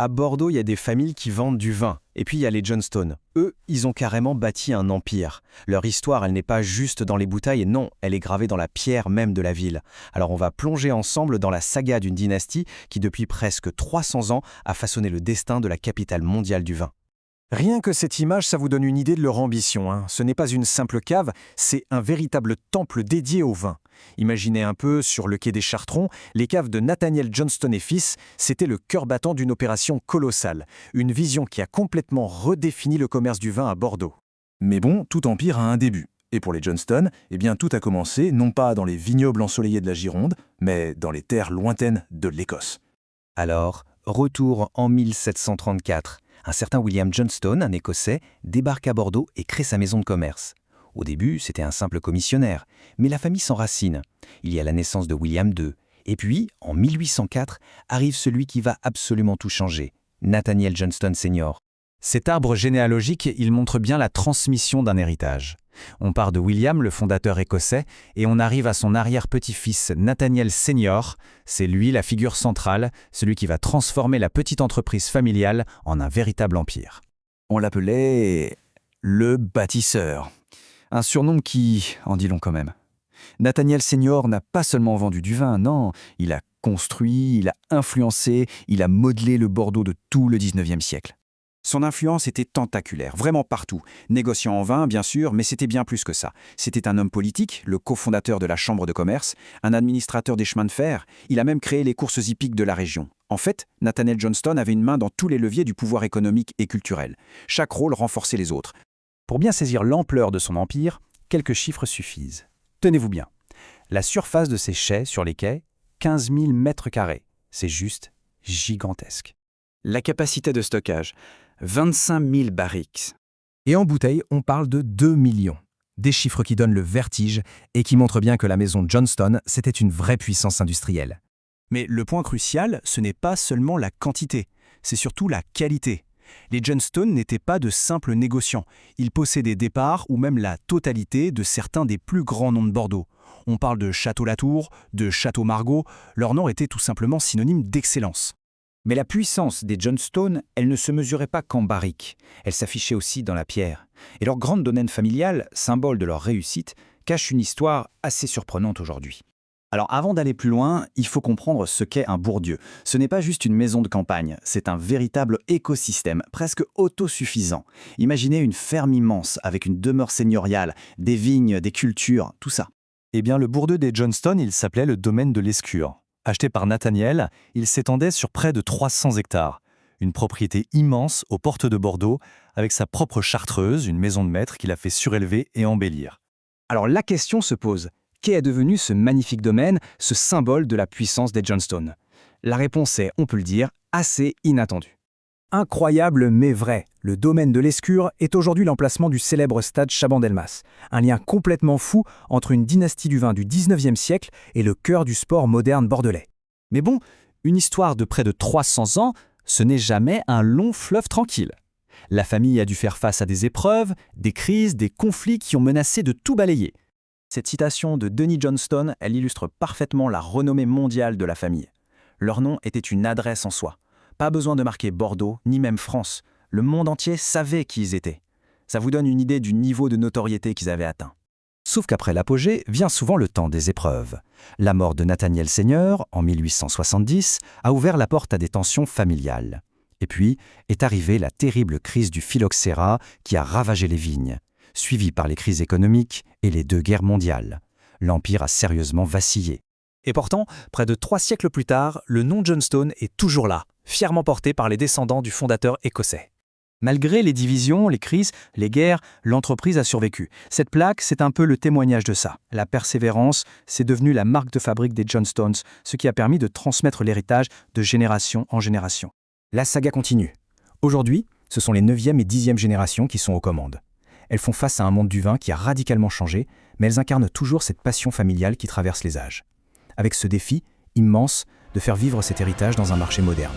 À Bordeaux, il y a des familles qui vendent du vin. Et puis il y a les Johnstone. Eux, ils ont carrément bâti un empire. Leur histoire, elle n'est pas juste dans les bouteilles, non, elle est gravée dans la pierre même de la ville. Alors on va plonger ensemble dans la saga d'une dynastie qui, depuis presque 300 ans, a façonné le destin de la capitale mondiale du vin. Rien que cette image, ça vous donne une idée de leur ambition, hein. Ce n'est pas une simple cave, c'est un véritable temple dédié au vin. Imaginez un peu, sur le quai des Chartrons, les caves de Nathaniel Johnston et fils, c'était le cœur battant d'une opération colossale. Une vision qui a complètement redéfini le commerce du vin à Bordeaux. Mais bon, tout empire a un début. Et pour les Johnston, eh bien tout a commencé non pas dans les vignobles ensoleillés de la Gironde, mais dans les terres lointaines de l'Écosse. Alors, retour en 1734. Un certain William Johnston, un Écossais, débarque à Bordeaux et crée sa maison de commerce. Au début, c'était un simple commissionnaire, mais la famille s'enracine. Il y a la naissance de William II. Et puis, en 1804, arrive celui qui va absolument tout changer, Nathaniel Johnston Sr. Cet arbre généalogique, il montre bien la transmission d'un héritage. On part de William, le fondateur écossais, et on arrive à son arrière-petit-fils Nathaniel Senior. C'est lui la figure centrale, celui qui va transformer la petite entreprise familiale en un véritable empire. On l'appelait le bâtisseur. Un surnom qui en dit long quand même. Nathaniel Senior n'a pas seulement vendu du vin, non, il a construit, il a influencé, il a modelé le Bordeaux de tout le 19e siècle. Son influence était tentaculaire, vraiment partout. Négociant en vin, bien sûr, mais c'était bien plus que ça. C'était un homme politique, le cofondateur de la Chambre de commerce, un administrateur des chemins de fer. Il a même créé les courses hippiques de la région. En fait, Nathaniel Johnston avait une main dans tous les leviers du pouvoir économique et culturel. Chaque rôle renforçait les autres. Pour bien saisir l'ampleur de son empire, quelques chiffres suffisent. Tenez-vous bien. La surface de ses chais sur les quais, 15 000 mètres carrés. C'est juste gigantesque. La capacité de stockage, 25 000 barriques. Et en bouteille, on parle de 2 millions. Des chiffres qui donnent le vertige et qui montrent bien que la maison Johnston, c'était une vraie puissance industrielle. Mais le point crucial, ce n'est pas seulement la quantité, c'est surtout la qualité. Les Johnston n'étaient pas de simples négociants. Ils possédaient des parts ou même la totalité de certains des plus grands noms de Bordeaux. On parle de Château-Latour, de Château-Margaux. Leur nom était tout simplement synonyme d'excellence. Mais la puissance des Johnston, elle ne se mesurait pas qu'en barriques. Elle s'affichait aussi dans la pierre. Et leur grande domaine familiale, symbole de leur réussite, cache une histoire assez surprenante aujourd'hui. Alors avant d'aller plus loin, il faut comprendre ce qu'est un bourdieu. Ce n'est pas juste une maison de campagne, c'est un véritable écosystème, presque autosuffisant. Imaginez une ferme immense avec une demeure seigneuriale, des vignes, des cultures, tout ça. Eh bien, le bourdieu des Johnston, il s'appelait le domaine de l'Escure. Acheté par Nathaniel, il s'étendait sur près de 300 hectares. Une propriété immense aux portes de Bordeaux, avec sa propre chartreuse, une maison de maître qu'il a fait surélever et embellir. Alors la question se pose, qu'est devenu ce magnifique domaine, ce symbole de la puissance des Johnston? La réponse est, on peut le dire, assez inattendue. Incroyable mais vrai, le domaine de l'Escure est aujourd'hui l'emplacement du célèbre stade Chaban-Delmas, un lien complètement fou entre une dynastie du vin du 19e siècle et le cœur du sport moderne bordelais. Mais bon, une histoire de près de 300 ans, ce n'est jamais un long fleuve tranquille. La famille a dû faire face à des épreuves, des crises, des conflits qui ont menacé de tout balayer. Cette citation de Denis Johnston, elle illustre parfaitement la renommée mondiale de la famille. Leur nom était une adresse en soi. Pas besoin de marquer Bordeaux, ni même France. Le monde entier savait qui ils étaient. Ça vous donne une idée du niveau de notoriété qu'ils avaient atteint. Sauf qu'après l'apogée vient souvent le temps des épreuves. La mort de Nathaniel Senior, en 1870, a ouvert la porte à des tensions familiales. Et puis est arrivée la terrible crise du phylloxéra qui a ravagé les vignes, suivie par les crises économiques et les 2 guerres mondiales. L'empire a sérieusement vacillé. Et pourtant, près de 3 siècles plus tard, le nom Johnston est toujours là, fièrement porté par les descendants du fondateur écossais. Malgré les divisions, les crises, les guerres, l'entreprise a survécu. Cette plaque, c'est un peu le témoignage de ça. La persévérance, c'est devenu la marque de fabrique des Johnstons, ce qui a permis de transmettre l'héritage de génération en génération. La saga continue. Aujourd'hui, ce sont les 9e et 10e générations qui sont aux commandes. Elles font face à un monde du vin qui a radicalement changé, mais elles incarnent toujours cette passion familiale qui traverse les âges. Avec ce défi immense de faire vivre cet héritage dans un marché moderne.